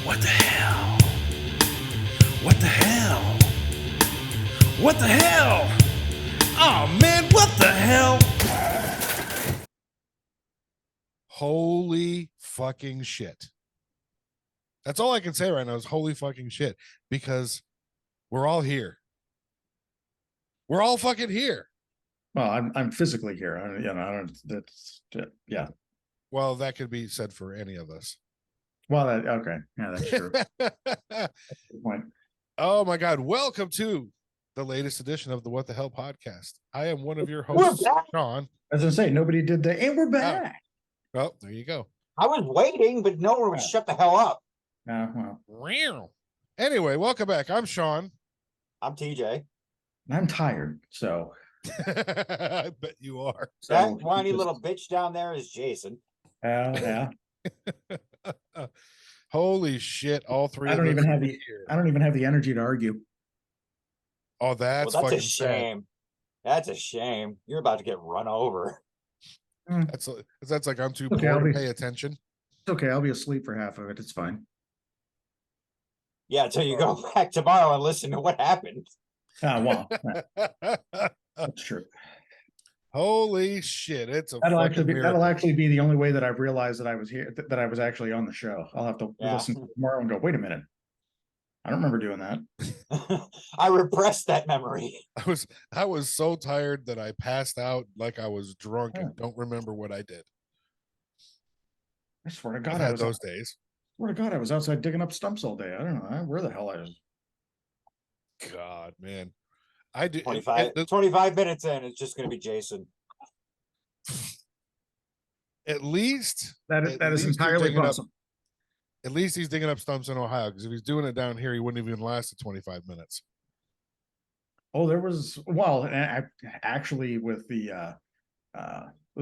What the hell? What the hell? What the hell? Oh man, what the hell? Holy fucking shit. That's all I can say right now is holy fucking shit, because we're all here. We're all fucking here. Well, I'm physically here. I don't. That's yeah. Well, that could be said for any of us. Well, okay, yeah, that's true. Good point. Oh my God! Welcome to the latest edition of the What the Hell podcast. I am one of your hosts, Sean. I was gonna say nobody did that, and we're back. Oh, there you go. I was waiting, but no one would shut the hell up. Well, anyway, welcome back. I'm Sean. I'm TJ. I'm tired, so I bet you are. That whiny little bitch down there is Jason. Yeah. Holy shit! All three. I don't even have the energy to argue. Oh, that's a fucking shame. Sad. That's a shame. You're about to get run over. That's like I'm too poor to pay attention. It's okay. I'll be asleep for half of it. It's fine. Yeah, until you go back tomorrow and listen to what happened. Well, that's true. Holy shit! It's a that'll actually be the only way that I've realized that I was here, that I was actually on the show. I'll have to listen tomorrow and go, wait a minute, I don't remember doing that. I repressed that memory. I was so tired that I passed out like I was drunk and don't remember what I did. I swear to God, I had those days. Swear to God, I was outside digging up stumps all day. I don't know where the hell I was. God, man. I do 25 minutes in, it's just going to be Jason. At least that is entirely possible. At least he's digging up stumps in Ohio, because if he's doing it down here, he wouldn't even last 25 minutes. Oh, there was actually with the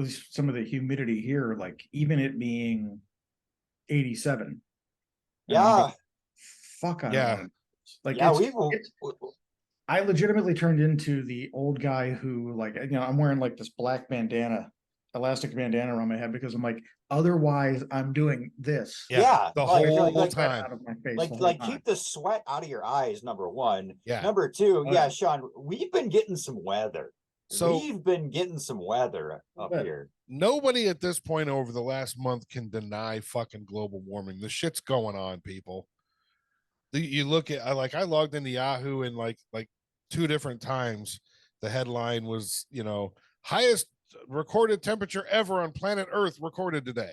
some of the humidity here, like even it being 87. Yeah. Fuck. Yeah. Like I legitimately turned into the old guy who, like, I'm wearing like this black elastic bandana around my head because I'm like, otherwise I'm doing this. Yeah. The whole time. Out of my face like keep the sweat out of your eyes, number one. Yeah. Number two, Sean, we've been getting some weather. We've been getting some weather up here. Nobody at this point over the last month can deny fucking global warming. The shit's going on, people. You look at, I logged into Yahoo and like 2 different times the headline was, highest recorded temperature ever on planet Earth recorded today.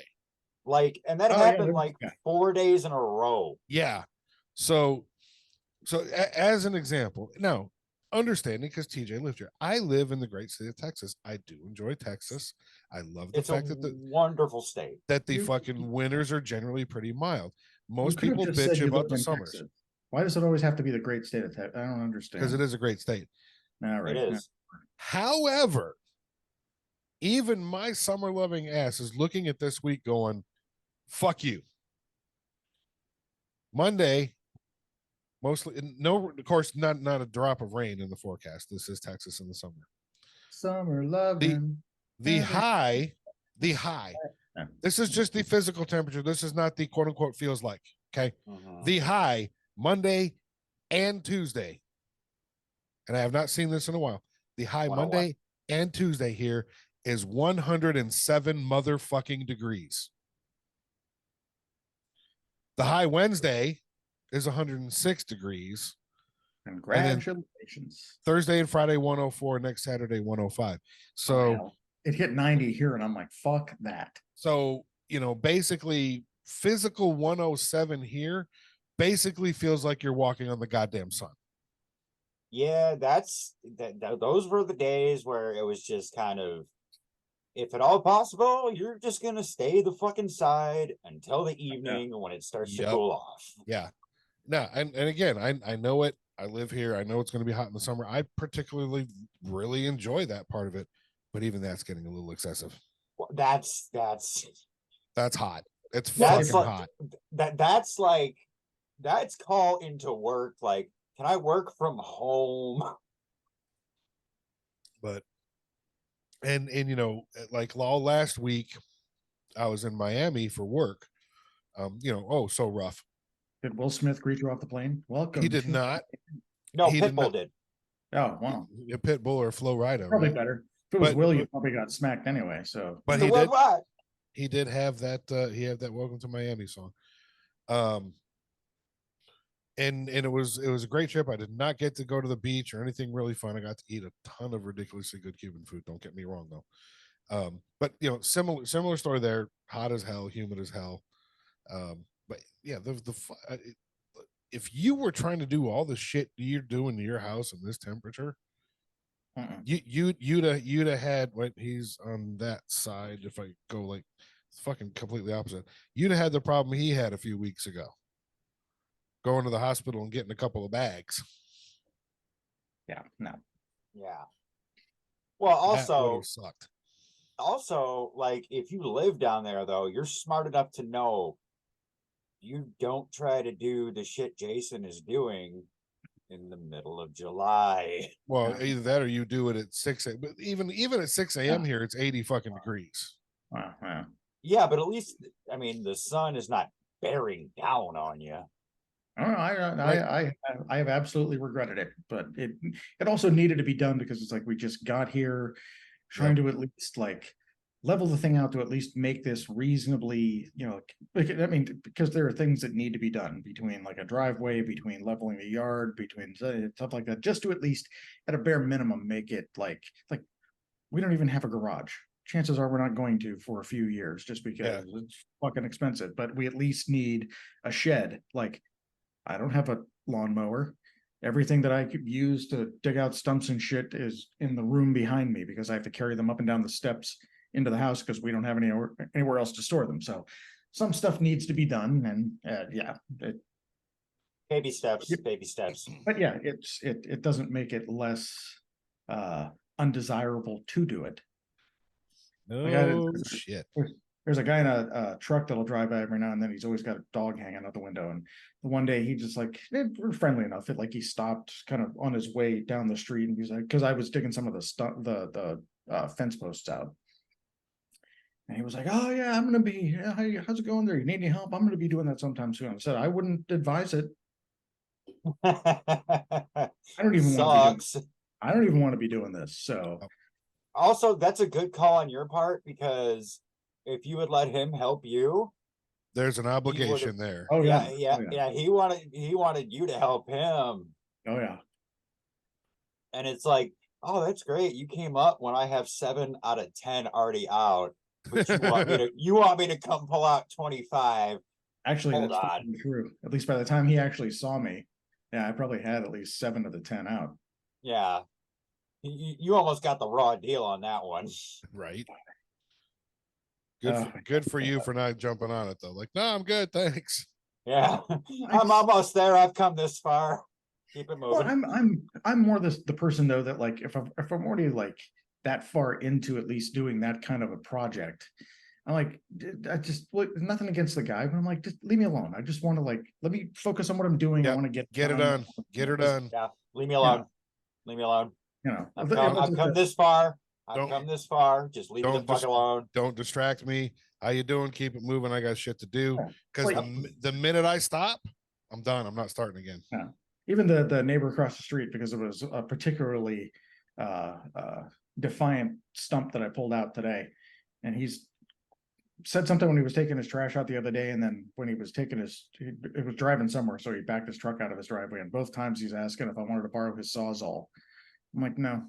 And that happened 4 days in a row. Yeah. So as an example, now understanding, because TJ lived here, I live in the great state of Texas. I do enjoy Texas. I love the fact that wonderful state, that the fucking winters are generally pretty mild. Most people bitch about the summers. Texas. Why does it always have to be the great state of Texas? I don't understand. Because it is a great state. All right. It is. However, even my summer loving ass is looking at this week going, fuck you. Monday, mostly of course, not a drop of rain in the forecast. This is Texas in the summer. Summer loving. The high. This is just the physical temperature. This is not the quote unquote feels like. Okay. The high Monday and Tuesday, and I have not seen this in a while. The high Monday and Tuesday here is 107 motherfucking degrees. The high Wednesday is 106 degrees. Congratulations. Thursday and Friday 104, next Saturday 105. So it hit 90 here and I'm like, fuck that. So, basically physical 107 here basically feels like you're walking on the goddamn sun. Yeah, those were the days where it was just kind of, if at all possible, you're just going to stay the fucking side until the evening when it starts to cool off. Yeah. No, and again, I know it. I live here. I know it's going to be hot in the summer. I particularly really enjoy that part of it, but even that's getting a little excessive. Well, that's hot. It's fucking hot. That's call into work. Like, can I work from home? But and like all last week, I was in Miami for work. So rough. Did Will Smith greet you off the plane? Welcome. He did not. No, He did Pitbull not. did. Oh, wow. A pit bull or Flo Rida, Probably right? better. If it was But- Will, you probably got smacked anyway. So, But The worldwide. he did have that. He had that "Welcome to Miami" song. And it was a great trip. I did not get to go to the beach or anything really fun. I got to eat a ton of ridiculously good Cuban food. Don't get me wrong though. But you know, similar story there. Hot as hell, humid as hell. But yeah, if you were trying to do all the shit you're doing to your house in this temperature, you'd have had what he's on that side. If I go like fucking completely opposite, you'd have had the problem he had a few weeks ago. Going to the hospital and getting a couple of bags. yeah, no. Yeah. Well, That sucked. Also, like if you live down there though, you're smart enough to know you don't try to do the shit Jason is doing in the middle of July. Well, either that or you do it at 6 a.m. But even at 6 a.m. here, it's 80 fucking degrees. Wow. Yeah, but at least I mean the sun is not bearing down on you. I have absolutely regretted it, but it also needed to be done because it's like we just got here trying to at least like level the thing out to at least make this reasonably, you know, like, I mean, because there are things that need to be done between like a driveway, between leveling the yard, between stuff like that, just to at least at a bare minimum make it like we don't even have a garage. Chances are we're not going to for a few years just because it's fucking expensive, but we at least need a shed. Like I don't have a lawnmower. Everything that I could use to dig out stumps and shit is in the room behind me because I have to carry them up and down the steps into the house because we don't have anywhere else to store them. So some stuff needs to be done, and baby steps. But yeah, it doesn't make it less undesirable to do it. No shit. There's a guy in a truck that'll drive by every now and then. He's always got a dog hanging out the window. And the one day he just like, we're friendly enough. It like he stopped kind of on his way down the street, and he's like, because I was digging some of the fence posts out. And he was like, "Oh yeah, I'm gonna be. How's it going there? You need any help? I'm gonna be doing that sometime soon." I said, "I wouldn't advise it. I don't even want to be doing this." So also, that's a good call on your part because if you would let him help you, there's an obligation there. Oh yeah. He wanted you to help him. Oh yeah. And it's like, oh, that's great. You came up when I have 7 out of 10 already out. But you want me to come pull out 25. Actually, that's true. At least by the time he actually saw me, I probably had at least 7 of the 10 out. Yeah. You almost got the raw deal on that one. Right. Good for you for not jumping on it though. Like, no, I'm good, thanks. Yeah. I'm almost there. I've come this far. Keep it moving. Well, I'm more the person though that like if I'm already like that far into at least doing that kind of a project, I'm like, nothing against the guy, but I'm like, just leave me alone. I just want to like, let me focus on what I'm doing. I want to get it done. Get her done. Yeah. Leave me alone. Yeah. Leave me alone. You know, I've come this far. I've come this far. Just leave me the fuck alone. Don't distract me. How you doing? Keep it moving. I got shit to do. Because the minute I stop, I'm done. I'm not starting again. Yeah. Even the neighbor across the street, because it was a particularly defiant stump that I pulled out today, and he's said something when he was taking his trash out the other day, and then when he was it was driving somewhere, so he backed his truck out of his driveway, and both times he's asking if I wanted to borrow his Sawzall. I'm like, no,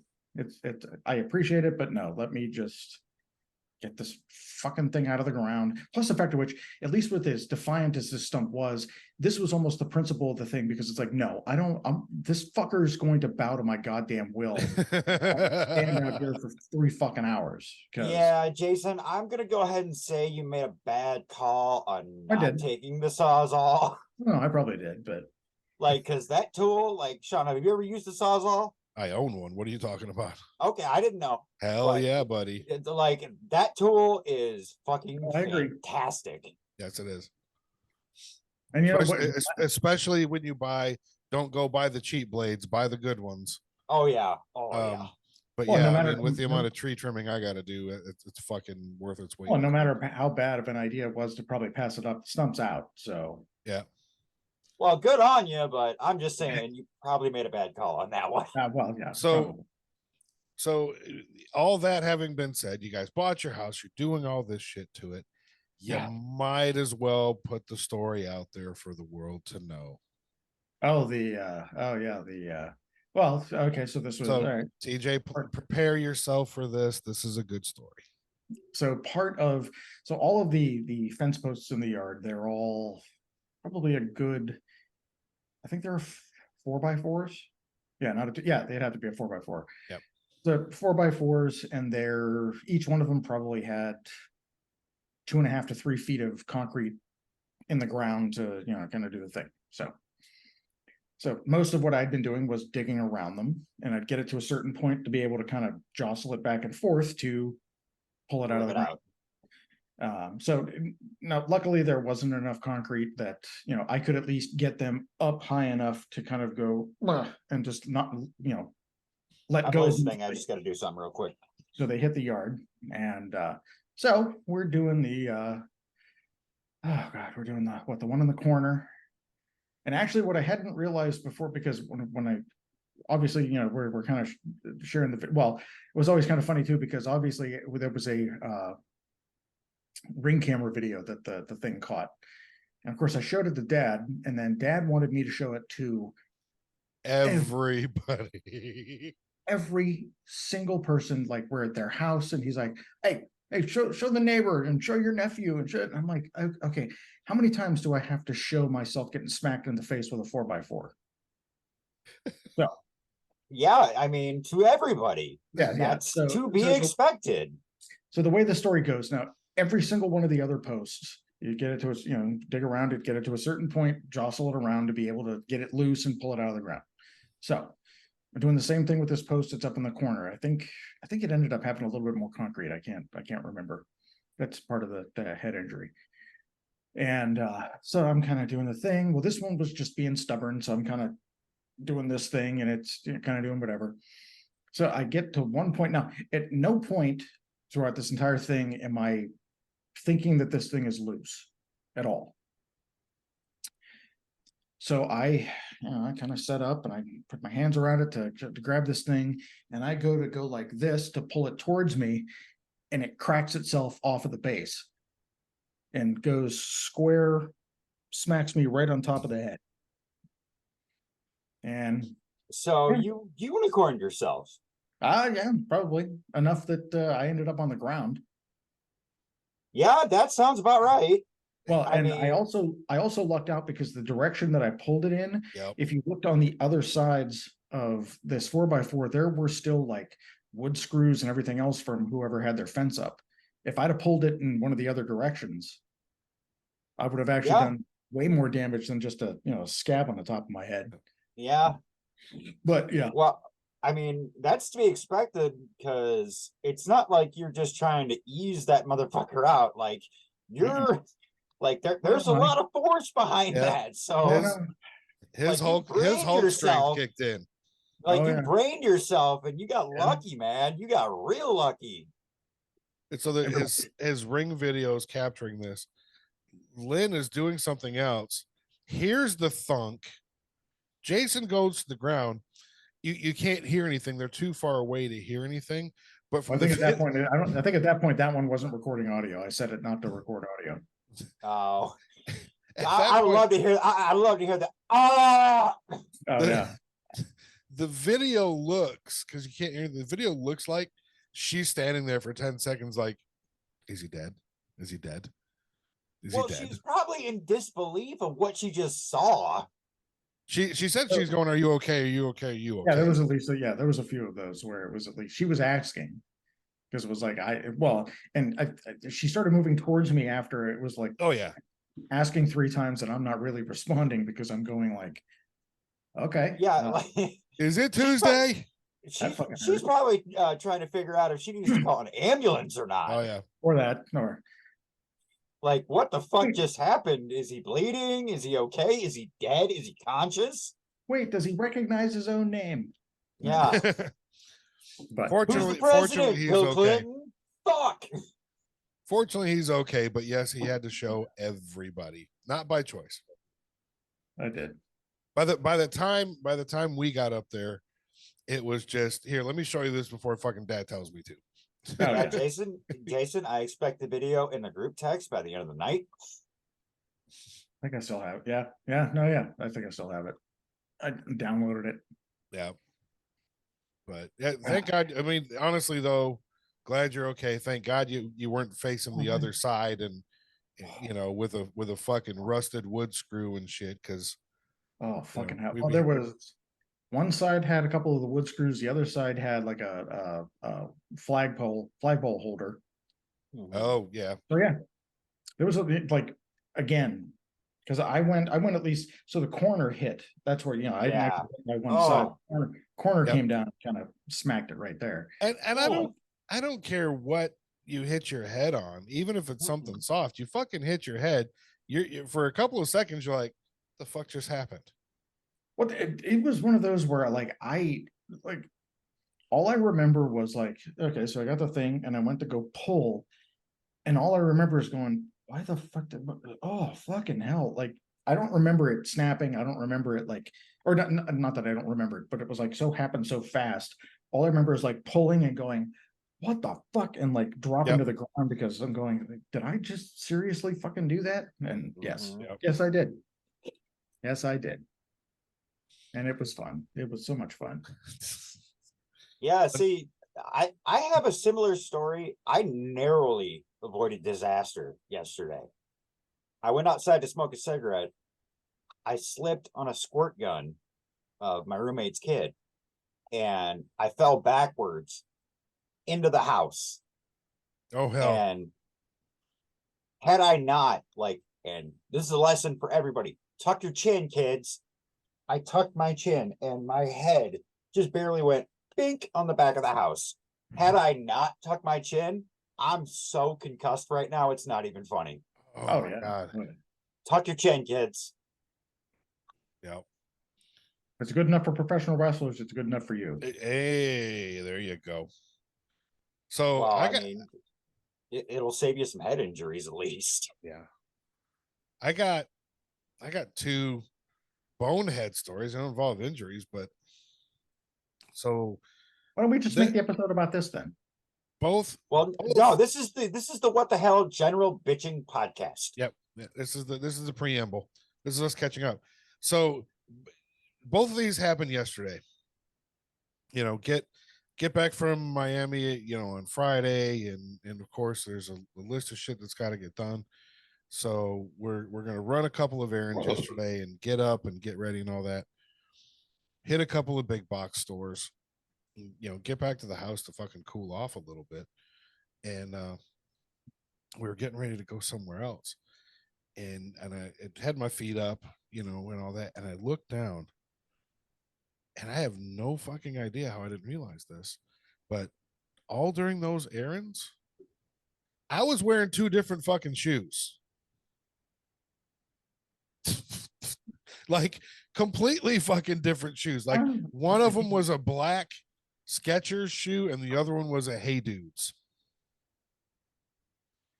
I appreciate it, but no, let me just get this fucking thing out of the ground. Plus the fact of which, at least with as defiant as this stump was, this was almost the principle of the thing, because it's like, no, this fucker is going to bow to my goddamn will. Stand out here for 3 fucking hours. Yeah, Jason, I'm going to go ahead and say you made a bad call on not taking the Sawzall. No, I probably did, but like, cause that tool, like, Sean, have you ever used a Sawzall? I own one. What are you talking about? Okay, I didn't know. Hell yeah, buddy. Like, that tool is fucking fantastic. Yes, it is. And especially when you don't go buy the cheap blades, buy the good ones. Oh yeah. Yeah. But with the amount of tree trimming I got to do, it's fucking worth its weight. Well, no matter how bad of an idea it was to probably pass it up, the stump's out. So yeah. Well, good on you, but I'm just saying you probably made a bad call on that one. Well, yeah. So all that having been said, you guys bought your house, you're doing all this shit to it. You might as well put the story out there for the world to know. Well, okay, so this was so all right. TJ, prepare yourself for this. This is a good story. So all of the fence posts in the yard, they're all probably a good, I think they're 4x4s. Yeah, they'd have to be a 4x4. Yep. The 4x4s, and each one of them probably had 2.5 to 3 feet of concrete in the ground to, kind of do the thing. So most of what I'd been doing was digging around them, and I'd get it to a certain point to be able to kind of jostle it back and forth to pull it out of the ground. So now, luckily, there wasn't enough concrete that, I could at least get them up high enough to kind of go and just not, let go. I just got to do something real quick. So they hit the yard, and so we're doing the we're doing the one in the corner. And actually, what I hadn't realized before, because when I obviously, we're kind of sharing it was always kind of funny too, because obviously there was a ring camera video that the thing caught, and of course I showed it to Dad, and then Dad wanted me to show it to everybody, every single person. Like, we're at their house, and he's like, hey, show the neighbor and show your nephew and shit. I'm like, okay, how many times do I have to show myself getting smacked in the face with a 4x4? So yeah, I mean, to everybody. That's to be expected. So the way the story goes now, every single one of the other posts, you get it to dig around it, get it to a certain point, jostle it around to be able to get it loose and pull it out of the ground. So I'm doing the same thing with this post that's up in the corner. I think it ended up having a little bit more concrete. I can't remember. That's part of the head injury. And so I'm kind of doing the thing. Well, this one was just being stubborn, so I'm kind of doing this thing, and it's kind of doing whatever. So I get to one point. Now, at no point throughout this entire thing am I thinking that this thing is loose at all. So I kind of set up, and I put my hands around it to grab this thing, and I go like this to pull it towards me, and it cracks itself off of the base and goes square, smacks me right on top of the head. And so you unicorned yourself. Yeah, probably enough that I ended up on the ground. Yeah, that sounds about right. Well, I also lucked out, because the direction that I pulled it in, if you looked on the other sides of this 4x4, there were still like wood screws and everything else from whoever had their fence up. If I'd have pulled it in one of the other directions, I would have actually done way more damage than just a scab on the top of my head. Yeah. But yeah. Well, I mean, that's to be expected, because it's not like you're just trying to ease that motherfucker out. Like, you're like there's a lot of force behind that. So his Hulk strength kicked in. Like, you brained yourself, and you got lucky, man. You got real lucky. And so his ring video is capturing this. Lynn is doing something else. Here's the thunk. Jason goes to the ground. You can't hear anything. They're too far away to hear anything. But from I think at that point that one wasn't recording audio. I set it not to record audio. Oh, I'd love to hear. I'd love to hear that. The video looks, because you can't hear, the video looks like she's standing there for 10 seconds, like, is he dead? Is he dead? Is he dead? She's probably in disbelief of what she just saw. She said she's going, are you okay? Are you okay? Are you okay? Yeah, there was at least there was a few of those where it was at least she was asking, because it was like she started moving towards me after it was like, oh yeah, asking 3 times, and I'm not really responding because I'm going like, okay, is it Tuesday? She's probably trying to figure out if she needs to call an ambulance or not. Oh yeah, or like, what the fuck just happened? Is he bleeding? Is he okay? Is he dead? Is he conscious? Wait, does he recognize his own name? Yeah. But fortunately, he's Bill okay. Clinton? Fuck. Fortunately, he's okay. But yes, he had to show everybody, not by choice. I did. By the time we got up there, it was just here. Let me show you this before fucking dad tells me to. Oh, Yeah, yeah. Jason, I expect the video in the group text by the end of the night. I think I still have it. Yeah. Yeah. No, yeah. I think I still have it. I downloaded it. Yeah. But yeah, thank God. I mean, honestly though, glad you're okay. Thank God you weren't facing the other side and you know with a fucking rusted wood screw and shit. Because Oh, fucking hell. we'd Oh, be- there was one side had a couple of the wood screws. The other side had like a flagpole holder. Oh yeah. So yeah, there was like again, because I went at least so the corner hit. That's where I didn't Yeah. actually hit my one side. Corner Yep. came down, kind of smacked it right there. And I don't care what you hit your head on, even if it's something soft. You fucking hit your head. You're for a couple of seconds. You're like, the fuck just happened? What it was one of those where like all I remember was like, okay, so I got the thing and I went to go pull, and all I remember is going, why the fuck oh fucking hell. Like I don't remember it snapping. I don't remember it like, or not that I don't remember it, but it was like so happened so fast. All I remember is like pulling and going, what the fuck? And like dropping to the ground because I'm going, did I just seriously fucking do that? And yes, yes, I did. Yes, I did. And it was fun. It was so much fun. Yeah, see, I have a similar story. I narrowly avoided disaster yesterday. I went outside to smoke a cigarette. I slipped on a squirt gun of my roommate's kid, and I fell backwards into the house. Oh hell. And had I not, and this is a lesson for everybody, tuck your chin, kids. I tucked my chin and my head just barely went pink on the back of the house. Had I not tucked my chin, I'm so concussed right now, it's not even funny. Oh my God. Tuck your chin, kids. Yep. It's good enough for professional wrestlers. It's good enough for you. Hey, there you go. So well, I mean, it'll save you some head injuries at least. Yeah. I got two bonehead stories. They don't involve injuries, but so why don't we just make the episode about this then? Both. No, this is the what the hell general bitching podcast. Yep. This is the preamble. This is us catching up. So both of these happened yesterday. Get back from Miami, on Friday, and of course there's a list of shit that's got to get done. So we're gonna run a couple of errands yesterday and get up and get ready and all that. Hit a couple of big box stores, get back to the house to fucking cool off a little bit. And we were getting ready to go somewhere else. And I had my feet up, and all that. And I looked down, and I have no fucking idea how I didn't realize this, but all during those errands, I was wearing two different fucking shoes. Like completely fucking different shoes. Like one of them was a black Skechers shoe and the other one was a Hey Dudes.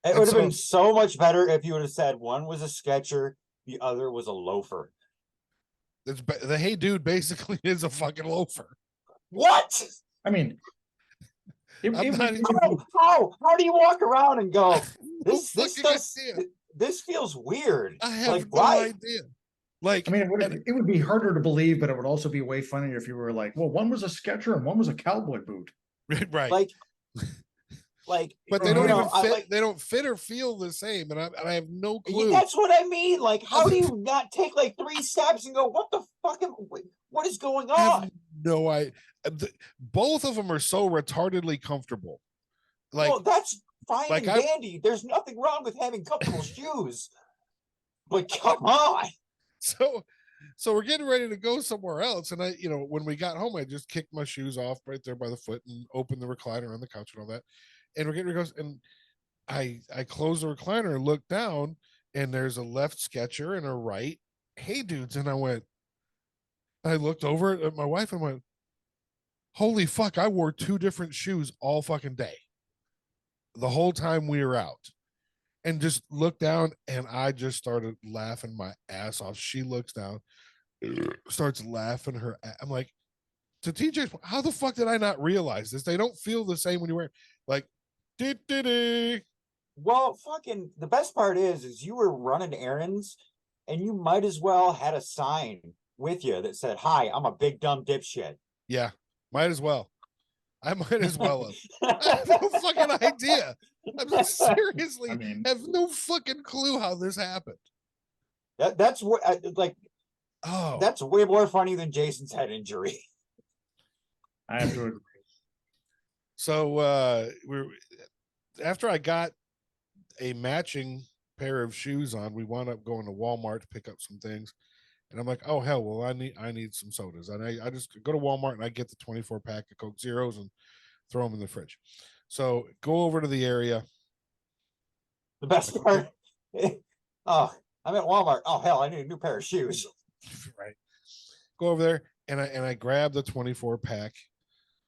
It would have been so much better if you would have said one was a Sketcher, the other was a loafer. The Hey Dude basically is a fucking loafer. What? I mean, how do you walk around and go, this feels weird? I have no idea. Like, I mean, it would be harder to believe, but it would also be way funnier if you were like, well, one was a Sketcher and one was a cowboy boot. Right. But they don't even fit. They don't fit or feel the same, and I have no clue. That's what I mean. Like, how do you not take like 3 steps and go, "What the fuck? What is going on?" No, both of them are so retardedly comfortable. Like, well, that's fine and dandy. There's nothing wrong with having comfortable shoes, but come on. So we're getting ready to go somewhere else, and when we got home, I just kicked my shoes off right there by the foot and opened the recliner on the couch and all that. And we're getting ready to go, and I closed the recliner and looked down, and there's a left Sketcher and a right Hey Dudes, and I looked over at my wife and went, "Holy fuck! I wore two different shoes all fucking day, the whole time we were out." and just looked down, and I just started laughing my ass off. She looks down, starts laughing her. I'm like, to TJ's, how the fuck did I not realize this? They don't feel the same when you wear like, Well, fucking the best part is you were running errands and you might as well had a sign with you that said, "Hi, I'm a big dumb dipshit." Yeah, might as well. I might as well have. I have no fucking idea. I'm seriously have no fucking clue how this happened. That's what like. Oh, that's way more funny than Jason's head injury. I have to agree. So we're after I got a matching pair of shoes on, we wound up going to Walmart to pick up some things. And I'm like, oh hell, well, I need some sodas. And I just go to Walmart and I get the 24 pack of Coke Zeros and throw them in the fridge. So go over to the area. The best part. Oh, I'm at Walmart. Oh hell, I need a new pair of shoes. Right. Go over there and I grab the 24 pack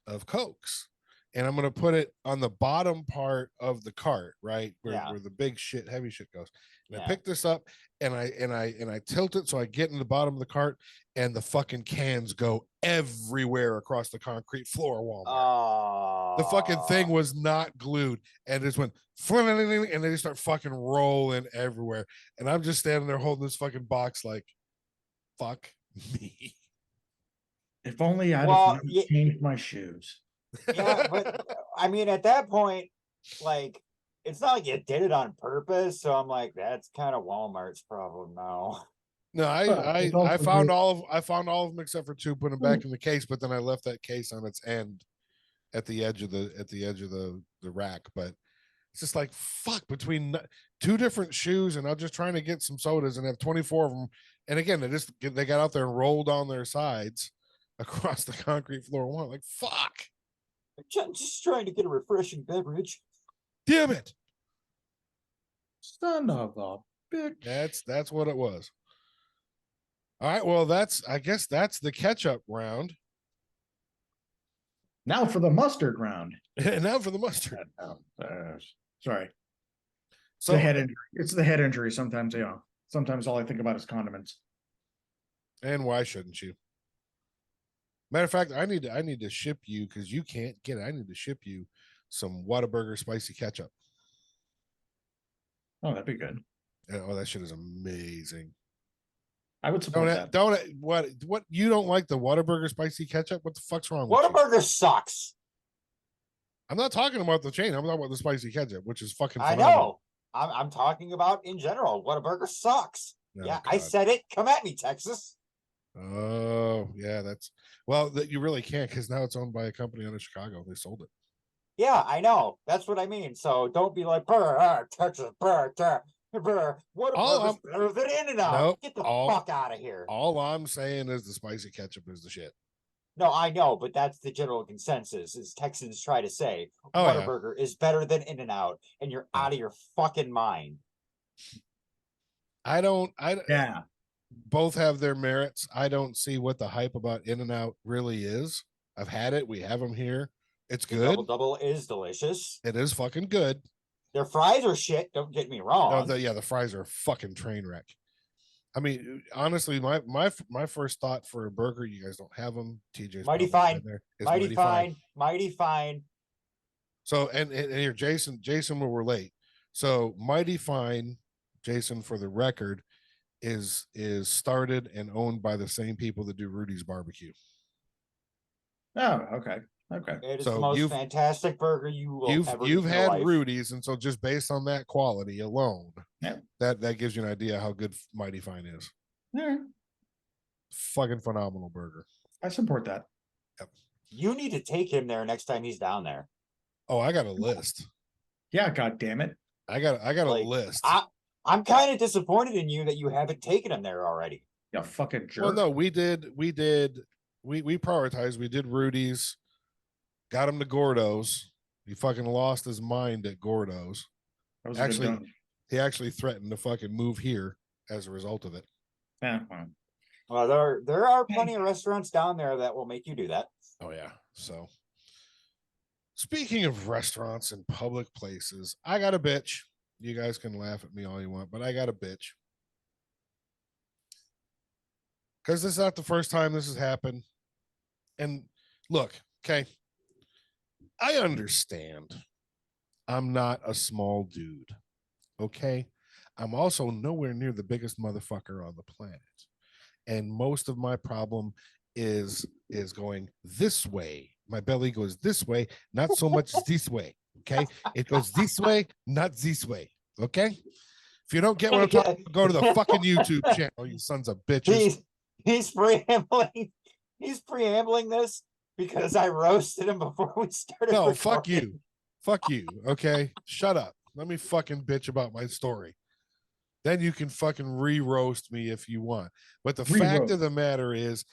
of Cokes. And I'm gonna put it on the bottom part of the cart, right? Where the big shit, heavy shit goes. And I pick this up and I tilt it so I get in the bottom of the cart, and the fucking cans go everywhere across the concrete floor of Walmart. The fucking thing was not glued, and it just went and they just start fucking rolling everywhere. And I'm just standing there holding this fucking box like, fuck me. If only I'd have changed my shoes. Yeah, but I mean, at that point, like, it's not like you did it on purpose. So I'm like, that's kind of Walmart's problem now. No, I found all of them except for two, put them back in the case, but then I left that case on its end at the edge of the rack. But it's just like, fuck, between two different shoes, and I'm just trying to get some sodas and have 24 of them. And again, they got out there and rolled on their sides across the concrete floor. One, like, fuck. I'm just trying to get a refreshing beverage. Damn it. Son of a bitch. That's what it was. All right, well, I guess that's the catch-up round. Now for the mustard round. Now for the mustard. Sorry. So the head injury. It's the head injury. Sometimes, sometimes all I think about is condiments. And why shouldn't you? Matter of fact, I need to ship you, because you can't get it. I need to ship you some Whataburger spicy ketchup. Oh, that'd be good. Oh, that shit is amazing. I would support that. What you don't like the Whataburger spicy ketchup? What the fuck's wrong with Whataburger sucks. I'm not talking about the chain. I'm talking about the spicy ketchup, which is fucking phenomenal. I know. I'm talking about in general. Whataburger sucks. Oh, yeah, God. I said it. Come at me, Texas. Oh, yeah, that you really can't, because now it's owned by a company out of Chicago. They sold it. Yeah, I know. That's what I mean. So don't be like, Texas, Whataburger's better than In-N-Out. Nope, get the fuck out of here. All I'm saying is the spicy ketchup is the shit. No, I know, but that's the general consensus, is Texans try to say Whataburger is better than In-N-Out, and you're out of your fucking mind. Yeah. Both have their merits. I don't see what the hype about In-N-Out really is. I've had it. We have them here. It's good. Double is delicious. It is fucking good. Their fries are shit. Don't get me wrong. No, the fries are a fucking train wreck. I mean, honestly, my first thought for a burger, you guys don't have them. TJ's Mighty Fine. Mighty Fine. So and here, Jason will relate. So Mighty Fine, Jason, for the record, is started and owned by the same people that do Rudy's Barbecue. Oh, okay. It is the most fantastic burger you've had Rudy's, and so just based on that quality alone, that gives you an idea how good Mighty Fine is. Yeah. Fucking phenomenal burger. I support that. Yep. You need to take him there next time he's down there. Oh, I got a list. Yeah, god damn it. I got a list. I'm kind of disappointed in you that you haven't taken him there already. Yeah, fucking jerk. Well, no, we prioritized. We did Rudy's, got him to Gordo's. He fucking lost his mind at Gordo's. He actually threatened to fucking move here as a result of it. Yeah. Well, there are plenty of restaurants down there that will make you do that. Oh yeah. So speaking of restaurants and public places, I got a bitch. You guys can laugh at me all you want, but I got a bitch. Because this is not the first time this has happened. And look, okay, I understand I'm not a small dude. Okay. I'm also nowhere near the biggest motherfucker on the planet. And most of my problem is going this way. My belly goes this way, not so much this way. Okay. It goes this way, not this way. Okay. If you don't get what I'm talking about, go to the fucking YouTube channel, you sons of bitches. He's preambling. He's preambling this because I roasted him before we started. No, recording. fuck you. Fuck you. Okay. Shut up. Let me fucking bitch about my story. Then you can fucking re-roast me if you want. But the fact of the matter is,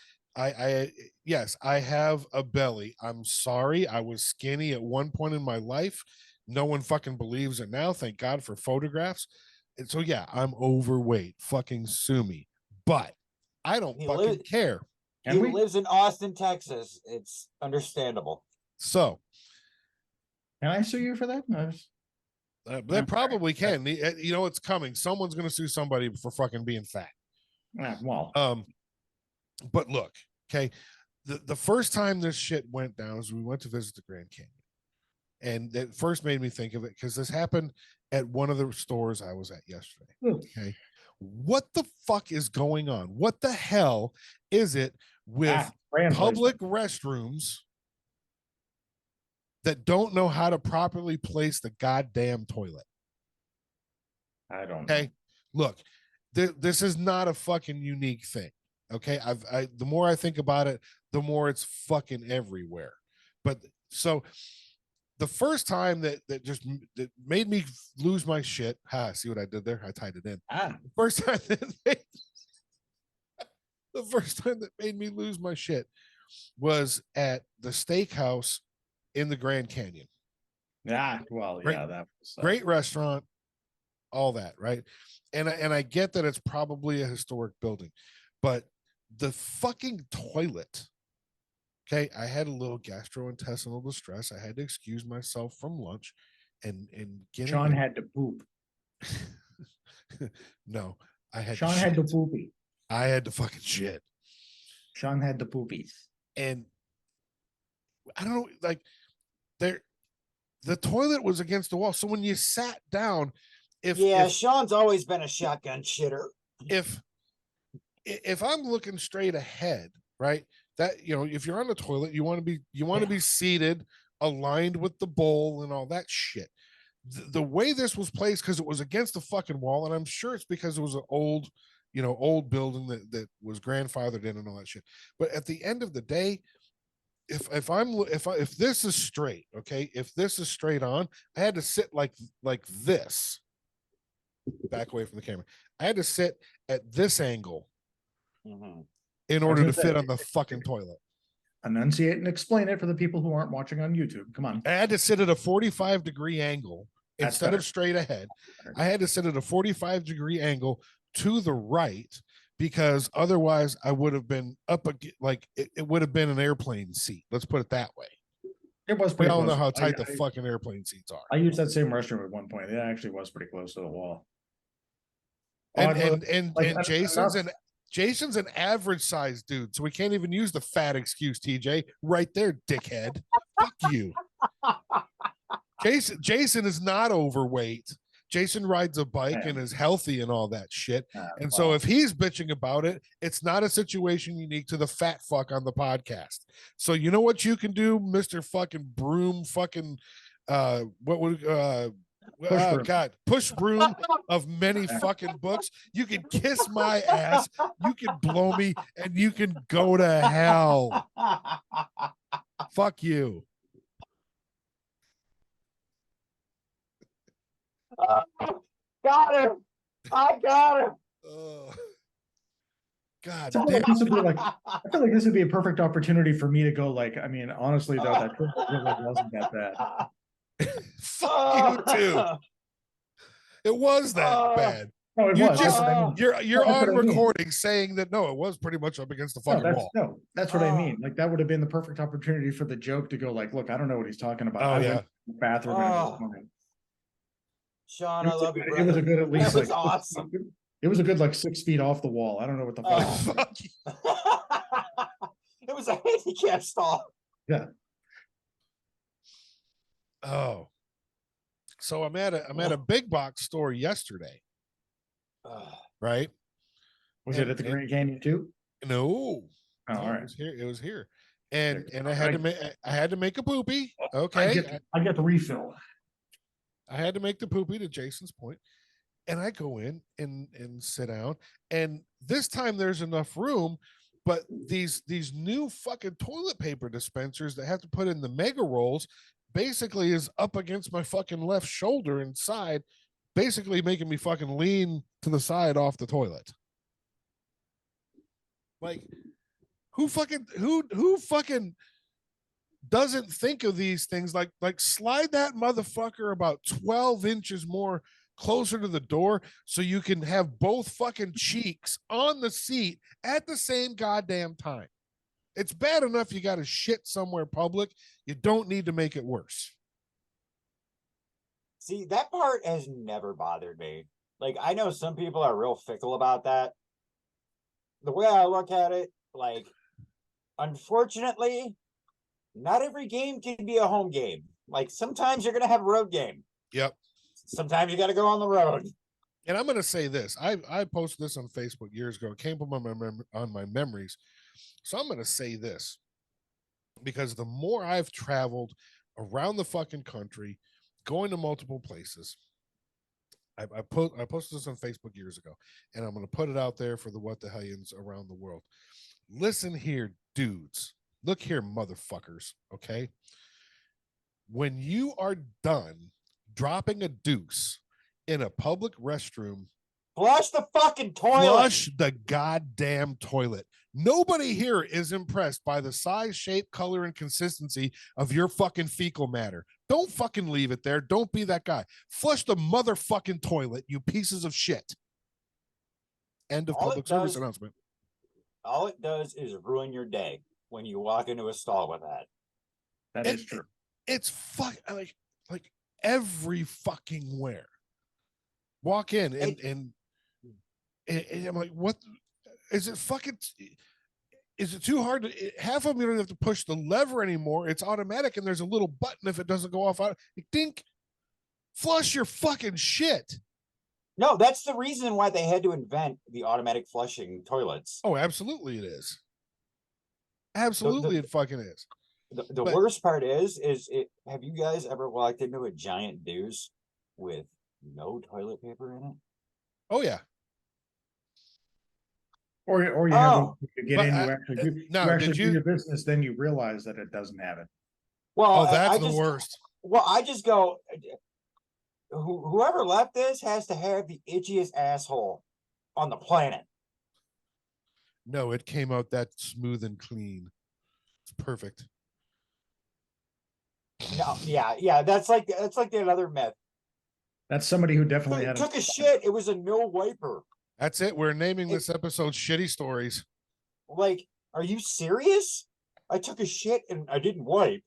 yes, I have a belly. I'm sorry. I was skinny at one point in my life. No one fucking believes it now. Thank God for photographs. And so yeah, I'm overweight. Fucking sue me. But I don't fucking care. He lives in Austin, Texas. It's understandable. So can I sue you for that? they probably can. You know, it's coming. Someone's going to sue somebody for fucking being fat. Well, but look, okay. The first time this shit went down is we went to visit the Grand Canyon. And that first made me think of it because this happened at one of the stores I was at yesterday. Okay. What the fuck is going on? What the hell is it with public restrooms that don't know how to properly place the goddamn toilet? I don't know. Okay. Look, this is not a fucking unique thing. Okay. The more I think about it, the more it's fucking everywhere. But so the first time that made me lose my shit. See what I did there? I tied it in. The first time that made me lose my shit was at the steakhouse in the Grand Canyon. That was great restaurant, all that, right? And I get that it's probably a historic building, but the fucking toilet. Okay, I had a little gastrointestinal distress. I had to excuse myself from lunch, and Sean had to poop. No, I had. Sean had to poopy. I had to fucking shit. Sean had the poopies, and I don't know, like the toilet was against the wall. So when you sat down, if Sean's always been a shotgun shitter. If I'm looking straight ahead, right? That, you know, if you're on the toilet, you want to be seated, aligned with the bowl and all that shit. The way this was placed, because it was against the fucking wall, and I'm sure it's because it was an old building that was grandfathered in and all that shit. But at the end of the day, if this is straight, okay, if this is straight on, I had to sit like this, back away from the camera. I had to sit at this angle. Mm-hmm. In order to fit on the fucking toilet. Enunciate and explain it for the people who aren't watching on YouTube. Come on. I had to sit at a 45-degree angle instead of straight ahead. I had to sit at a 45-degree angle to the right because otherwise I would have been up like it would have been an airplane seat. Let's put it that way. It was pretty. We all know how tight the fucking airplane seats are. I used that same restroom at one point. It actually was pretty close to the wall. And Jason's an average sized dude, so we can't even use the fat excuse, TJ. Right there, dickhead. Fuck you. Jason is not overweight. Jason rides a bike and is healthy and all that shit. And so if he's bitching about it, it's not a situation unique to the fat fuck on the podcast. So you know what you can do, Mr. fucking broom fucking push broom of many fucking books. You can kiss my ass, you can blow me, and you can go to hell. Fuck you. Got him. I got him. God damn. I feel like this would be a perfect opportunity for me to go, like, I mean, honestly, though, that really wasn't that bad. Fuck you too. It was that bad. No, it was. You're on recording saying that no, it was pretty much up against the fucking wall. No, that's what I mean. Like that would have been the perfect opportunity for the joke to go like, look, I don't know what he's talking about. I went to the bathroom. Sean, I love you, It was a good at least That was like awesome. It was a good like 6 feet off the wall. I don't know what the fuck. It was a handicap stall. Yeah. Oh, so I'm at a big box store yesterday, right? Was it at the Grand Canyon too? No, Oh, all right. It was here, and Yeah, I had to make a poopy. Okay, I get the refill. I had to make the poopy, to Jason's point, and I go in and sit down, and this time there's enough room, but these new fucking toilet paper dispensers that have to put in the mega rolls basically is up against my fucking left shoulder and side, basically making me fucking lean to the side off the toilet. Like, who fucking doesn't think of these things? Like slide that motherfucker about 12 inches more closer to the door so you can have both fucking cheeks on the seat at the same goddamn time. It's bad enough you got to shit somewhere public. You don't need to make it worse. See, that part has never bothered me. Like, I know some people are real fickle about that. The way I look at it, like, unfortunately, not every game can be a home game. Like, sometimes you're going to have a road game. Yep. Sometimes you got to go on the road. And I'm going to say this. I posted this on Facebook years ago. It came up on my memories. So I'm going to say this, because the more I've traveled around the fucking country, going to multiple places, I posted this on Facebook years ago, and I'm going to put it out there for the what the hellions around the world. Listen here, dudes. Look here, motherfuckers. Okay. When you are done dropping a deuce in a public restroom, flush the fucking toilet. Flush the goddamn toilet. Nobody here is impressed by the size, shape, color, and consistency of your fucking fecal matter. Don't fucking leave it there. Don't be that guy. Flush the motherfucking toilet, you pieces of shit. End of public service announcement. All it does is ruin your day when you walk into a stall with that. That is true. It's like every fucking where. Walk in and I'm like, what is it fucking? Is it too hard to? Half of them you don't have to push the lever anymore. It's automatic, and there's a little button if it doesn't go off. Dink, flush your fucking shit. No, that's the reason why they had to invent the automatic flushing toilets. Oh, absolutely, it is. Absolutely, it fucking is. The worst part is it. Have you guys ever walked into a giant deuce with no toilet paper in it? Oh yeah. Or you have to get in, you actually do, no, you actually do your business, then you realize that it doesn't have it. Well, that's the worst. Well, I just go, whoever left this has to have the itchiest asshole on the planet. No, it came out that smooth and clean. It's perfect. No, yeah, that's like the other myth. That's somebody who definitely took a shit. It was a no wiper. That's it. We're naming this episode "Shitty Stories." Like, are you serious? I took a shit and I didn't wipe.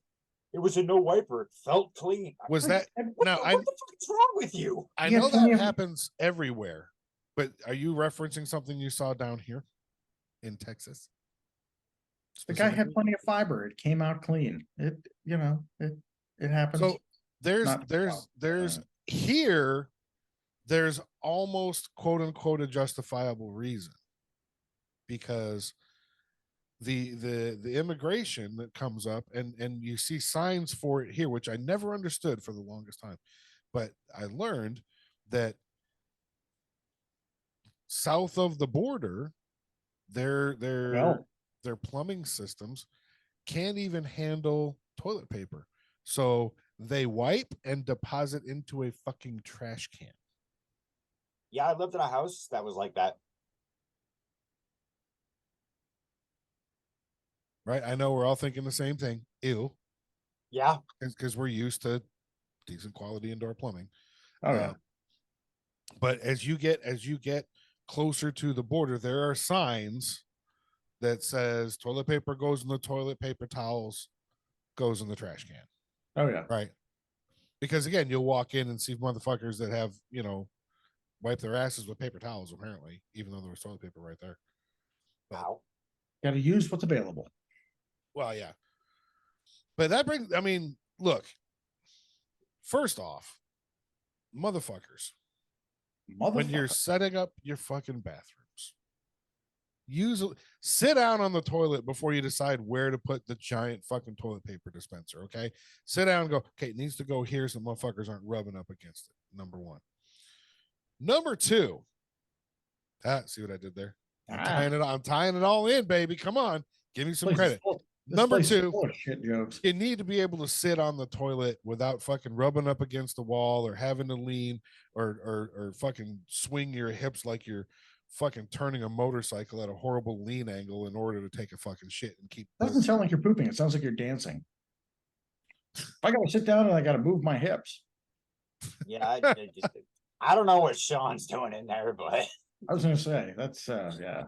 It was a no wiper. It felt clean. Was that what the fuck is wrong with you? I know that happens everywhere, but are you referencing something you saw down here in Texas? The guy had plenty of fiber. It came out clean. It happens. So there's almost quote unquote a justifiable reason, because the immigration that comes up and you see signs for it here, which I never understood for the longest time, but I learned that south of the border, their plumbing systems can't even handle toilet paper, so they wipe and deposit into a fucking trash can. Yeah, I lived in a house that was like that. Right? I know we're all thinking the same thing. Ew. Yeah. Because we're used to decent quality indoor plumbing. Oh yeah. But as you get closer to the border, there are signs that says toilet paper goes in the toilet, paper towels goes in the trash can. Oh yeah. Right. Because again, you'll walk in and see motherfuckers that have, wipe their asses with paper towels, apparently, even though there was toilet paper right there. But, got to use what's available. Well, yeah. But that brings, look, first off, motherfuckers, when you're setting up your fucking bathrooms, sit down on the toilet before you decide where to put the giant fucking toilet paper dispenser. Okay, sit down and go, okay, it needs to go here so motherfuckers aren't rubbing up against it. Number one. Number two, see what I did there? I'm tying it all in, baby. Come on, give me some credit. Number two, shit jokes. You need to be able to sit on the toilet without fucking rubbing up against the wall or having to lean or fucking swing your hips like you're fucking turning a motorcycle at a horrible lean angle in order to take a fucking shit and keep. Doesn't sound like you're pooping. It sounds like you're dancing. I gotta sit down and I gotta move my hips. Yeah, I don't know what Sean's doing in there, but I was gonna say that's yeah.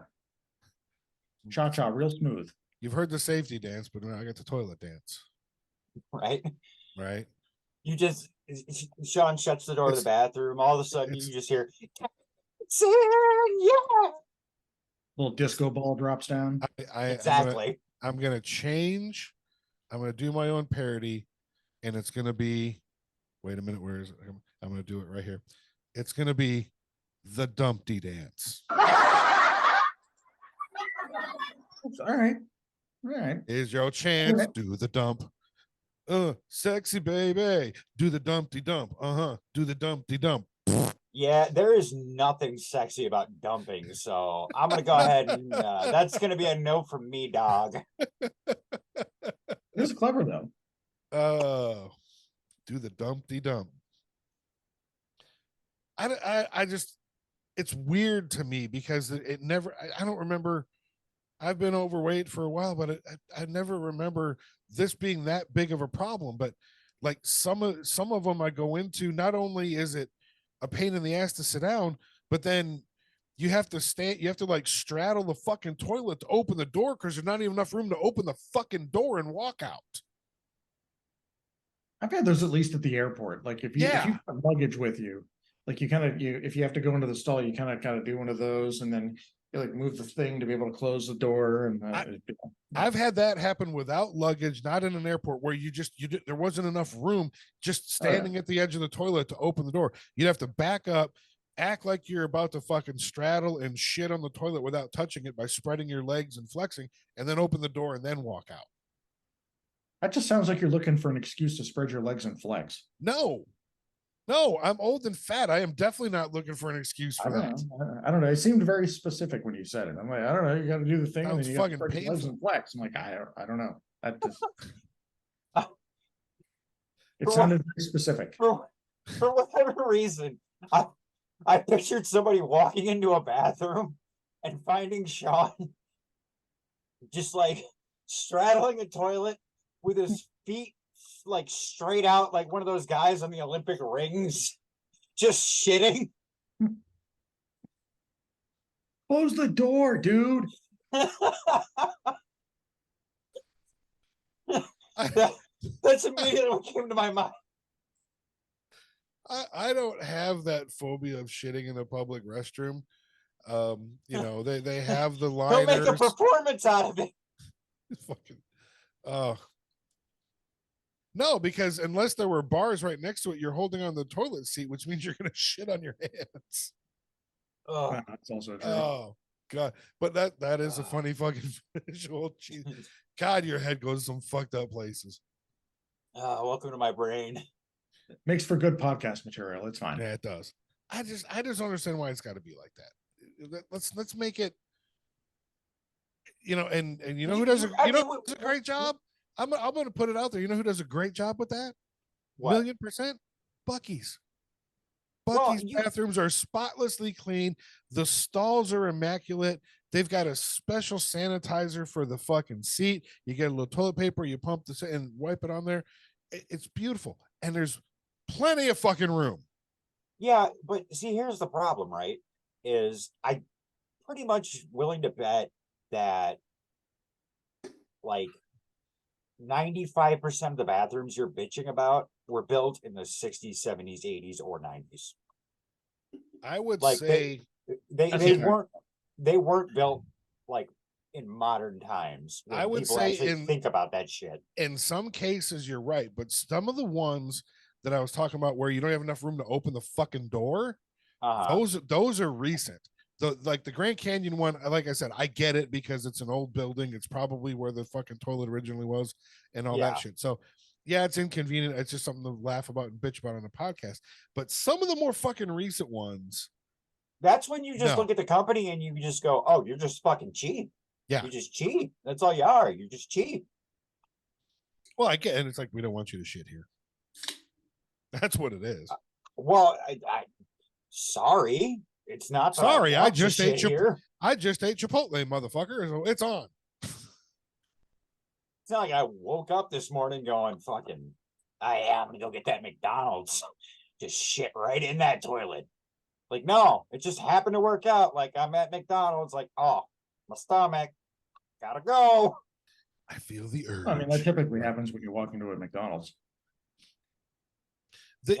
Cha-cha, real smooth. You've heard the safety dance, but now I got the toilet dance. Right. You just Sean shuts the door to the bathroom. All of a sudden, you just hear, yeah. Little disco ball drops down. Exactly. I'm gonna change. I'm gonna do my own parody, and it's gonna be. Wait a minute, where is it? I'm gonna do it right here. It's gonna be the Dumpty dance. All right. Here's your chance. Do the dump. Sexy baby. Do the Dumpty dump. Do the Dumpty dump. Yeah, there is nothing sexy about dumping, so I'm gonna go ahead and that's gonna be a no from me, dog. It's clever though. Do the Dumpty dump. I just, it's weird to me because it never. I don't remember. I've been overweight for a while, but I never remember this being that big of a problem. But like some of them I go into, not only is it a pain in the ass to sit down, but then you have to like straddle the fucking toilet to open the door because there's not even enough room to open the fucking door and walk out. I've had those at least at the airport. Like if you have luggage with you, like if you have to go into the stall, you kind of do one of those, and then you like move the thing to be able to close the door. And I've had that happen without luggage, not in an airport, where there wasn't enough room just standing at the edge of the toilet to open the door. You'd have to back up, act like you're about to fucking straddle and shit on the toilet without touching it by spreading your legs and flexing, and then open the door and then walk out. That just sounds like you're looking for an excuse to spread your legs and flex. No, I'm old and fat. I am definitely not looking for an excuse for that. I don't know. It seemed very specific when you said it. I'm like, I don't know. You got to do the thing, and then you got to spread your legs and flex. I'm like, I don't know. That just it sounded very specific. For whatever reason, I pictured somebody walking into a bathroom and finding Sean just like straddling a toilet with his feet like straight out, like one of those guys on the Olympic rings, just shitting. Close the door, dude. That's immediately what came to my mind. I don't have that phobia of shitting in a public restroom. They have the liners. They'll make a performance out of it. Fucking, no, because unless there were bars right next to it, you're holding on the toilet seat, which means you're gonna shit on your hands. Oh, that's also true. Oh God, but that is a funny fucking visual. God, your head goes some fucked up places. Welcome to my brain. Makes for good podcast material. It's fine. Yeah, it does. I just don't understand why it's got to be like that. Let's make it. And you know who does a great job? I'm going to put it out there. You know who does a great job with that? What? 1,000,000%? Buc-ee's. Buc-ee's bathrooms are spotlessly clean. The stalls are immaculate. They've got a special sanitizer for the fucking seat. You get a little toilet paper, you pump this and wipe it on there. It's beautiful. And there's plenty of fucking room. Yeah, but see, here's the problem, right? Is I pretty much willing to bet that like 95% of the bathrooms you're bitching about were built in the 60s, 70s, 80s, or 90s. I would Like say they weren't built like in modern times when I would people say actually think about that shit. In some cases, you're right, but some of the ones that I was talking about where you don't have enough room to open the fucking door, those are recent. The Grand Canyon one, like I said, I get it because it's an old building. It's probably where the fucking toilet originally was and all that shit. So yeah, it's inconvenient. It's just something to laugh about and bitch about on a podcast. But some of the more fucking recent ones. That's when you just look at the company and you just go, oh, you're just fucking cheap. Yeah. You're just cheap. That's all you are. You're just cheap. Well, I get it. It's like, we don't want you to shit here. That's what it is. Well, I sorry. It's not. Sorry, I just ate Chipotle, motherfucker. So it's on. It's not like I woke up this morning going, fucking, I'm gonna go get that McDonald's. Just shit right in that toilet. Like, no, it just happened to work out. Like, I'm at McDonald's, like, oh, my stomach, gotta go. I feel the urge. I mean, that typically happens when you walk into a McDonald's. Is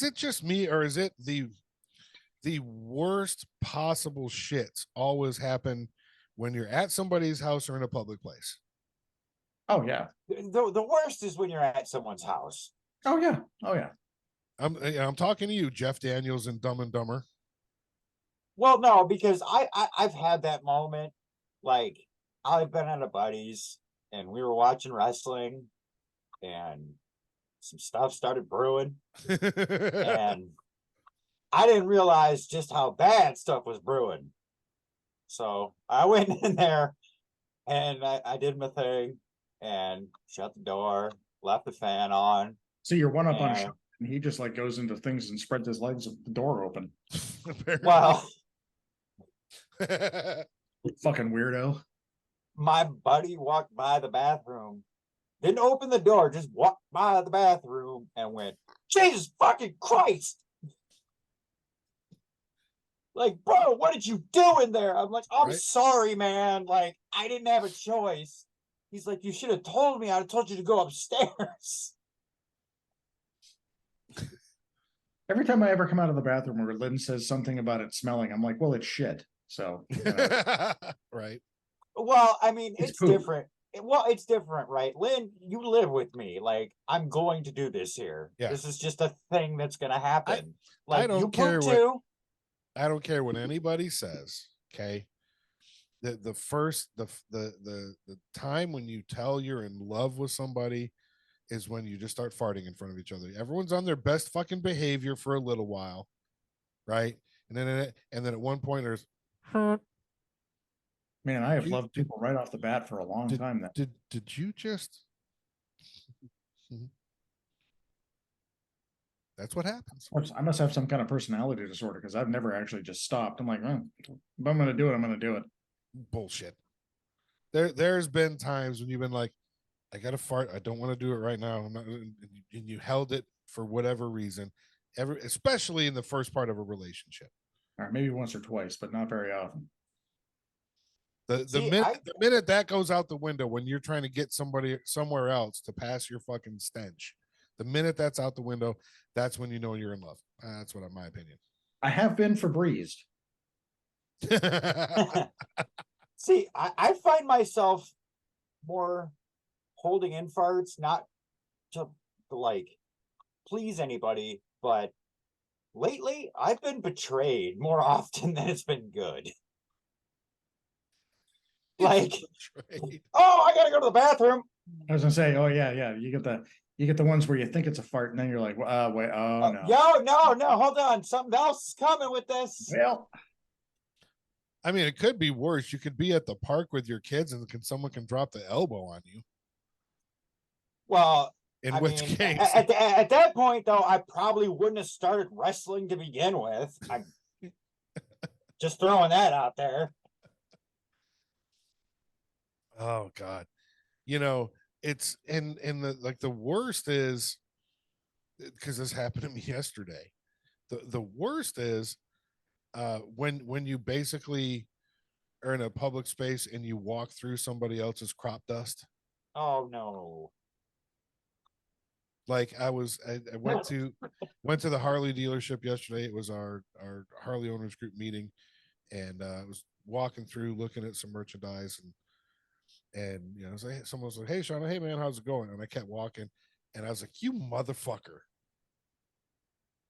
it just me, or is it the worst possible shits always happen when you're at somebody's house or in a public place? Oh yeah. The worst is when you're at someone's house. Oh yeah. Oh yeah. I'm talking to you, Jeff Daniels and Dumb and Dumber. Well, no, because I've had that moment. Like, I've been at a buddy's and we were watching wrestling and some stuff started brewing and I didn't realize just how bad stuff was brewing. So I went in there and I did my thing and shut the door, left the fan on. So you're one up on Sean, and he just like goes into things and spreads his legs with the door open. Well, fucking weirdo. My buddy walked by the bathroom, didn't open the door, just walked by the bathroom and went, Jesus fucking Christ. Like, bro, what did you do in there? I'm like, I'm sorry, man. Like, I didn't have a choice. He's like, you should have told me. I'd have told you to go upstairs. Every time I ever come out of the bathroom where Lynn says something about it smelling, I'm like, well, it's shit. So, right. Well, I mean, it's different. Well, it's different, right? Lynn, you live with me. Like, I'm going to do this here. Yeah. This is just a thing that's going to happen. I don't care I don't care what anybody says. Okay. The time when you tell you're in love with somebody is when you just start farting in front of each other. Everyone's on their best fucking behavior for a little while, right? And then at one point there's, man, I have loved people right off the bat for a long time. Did you just? That's what happens. I must have some kind of personality disorder because I've never actually just stopped. I'm like, if I'm going to do it, I'm going to do it. Bullshit. There's been times when you've been like, I got to fart. I don't want to do it right now. I'm not, and you held it for whatever reason, especially in the first part of a relationship. All right, maybe once or twice, but not very often. The minute that goes out the window when you're trying to get somebody somewhere else to pass your fucking stench, the minute that's out the window, that's when you know you're in love. That's what, in my opinion. I have been Febrezed. See, I find myself more holding in farts, not to like please anybody, but lately I've been betrayed more often than it's been good. Like, oh, I gotta go to the bathroom. I was gonna say, oh yeah, you get the ones where you think it's a fart, and then you're like, wait, no, no, hold on, something else is coming with this. Well, I mean, it could be worse. You could be at the park with your kids, and someone can drop the elbow on you. Well, in which case, at that point, though, I probably wouldn't have started wrestling to begin with. I'm just throwing that out there. Oh God, it's in the worst is, because this happened to me yesterday. The worst is when you basically are in a public space and you walk through somebody else's crop dust. Oh no. Like I went to the Harley dealership yesterday. It was our Harley owners group meeting, and I was walking through looking at some merchandise, and you know, someone was like, "Hey, Sean, hey man, how's it going?" And I kept walking, and I was like, "You motherfucker."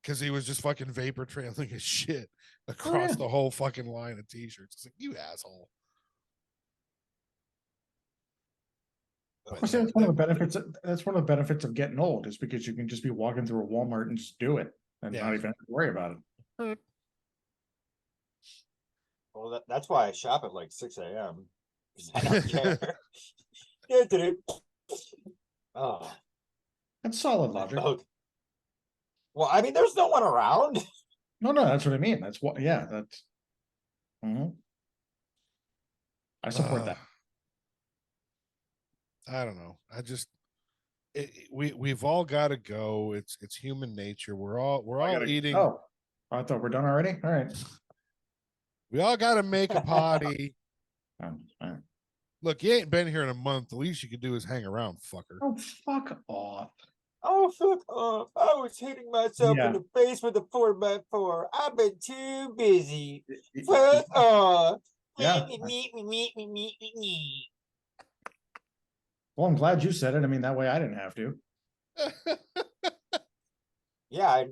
Because he was just fucking vapor trailing his shit across the whole fucking line of t-shirts. It's like, you asshole. But see, that's one of the benefits. That's one of the benefits of getting old, is because you can just be walking through a Walmart and just do it and not even have to worry about it. Well, that's why I shop at like 6 a.m. because I don't care. Oh, That's solid logic. Well, I mean, there's no one around. No, that's what I mean. That's what. Yeah, that's. I support that. I don't know. I just we've all got to go. It's human nature. We're all eating. Oh, I thought we're done already. All right. We all got to make a potty. All right. Look, you ain't been here in a month. The least you could do is hang around, fucker. Oh, fuck off. Oh, fuck off. I was hitting myself in the face with a 4x4. I've been too busy. Fuck off. Yeah. Well, I'm glad you said it. I mean, that way I didn't have to. Yeah,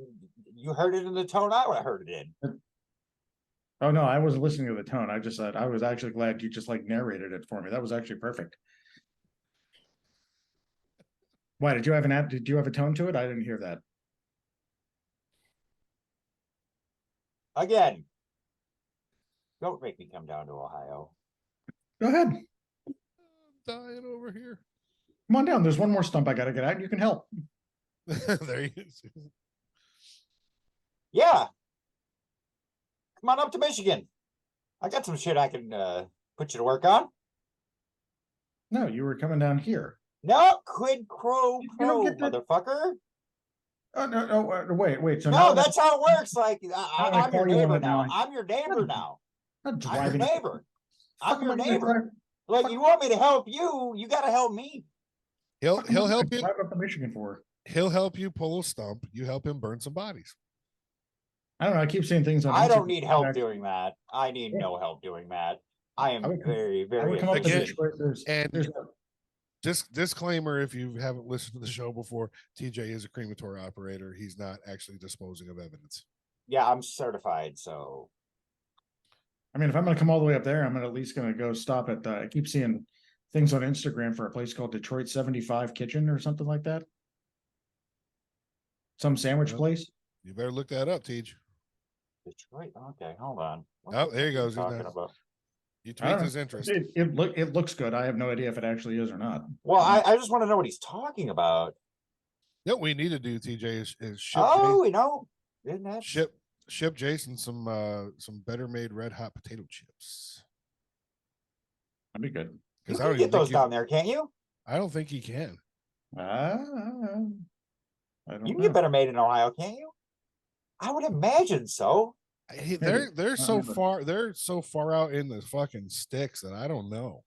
you heard it in the tone I heard it in. Oh no, I wasn't listening to the tone. I just said I was actually glad you just like narrated it for me. That was actually perfect. Why did you have did you have a tone to it? I didn't hear that. Again, don't make me come down to Ohio. Go ahead. I'm dying over here. Come on down. There's one more stump I gotta get out. You can help. There he is. Yeah. Come on up to Michigan. I got some shit I can put you to work on. No, you were coming down here. No, quid pro motherfucker. Oh no, wait. So no, that's how it works. Like I'm your neighbor now. I'm your neighbor now. I'm your neighbor. I'm your neighbor. Like you want me to help you, you got to help me. He'll help you. Drive up to Michigan for. He'll help you pull a stump. You help him burn some bodies. I don't know. I keep seeing things on. I don't need help doing that. I need no help doing that. I am very, very. Just disclaimer: if you haven't listened to the show before, TJ is a crematory operator. He's not actually disposing of evidence. Yeah, I'm certified. So, I mean, if I'm going to come all the way up there, I'm at least going to go stop at. I keep seeing things on Instagram for a place called Detroit 75 Kitchen or something like that. Some sandwich place. You better look that up, TJ. Detroit. Okay, hold on. Oh, there he goes. You tweaked his interest. It looks good. I have no idea if it actually is or not. Well, I just want to know what he's talking about. What we need to do, TJ, is ship. Oh, we know. Ship Jason some better made red hot potato chips. That'd be good. You can get those down there, can't you? I don't think he can. You can get better made in Ohio, can't you? I would imagine so. They're so far out in the fucking sticks that I don't know.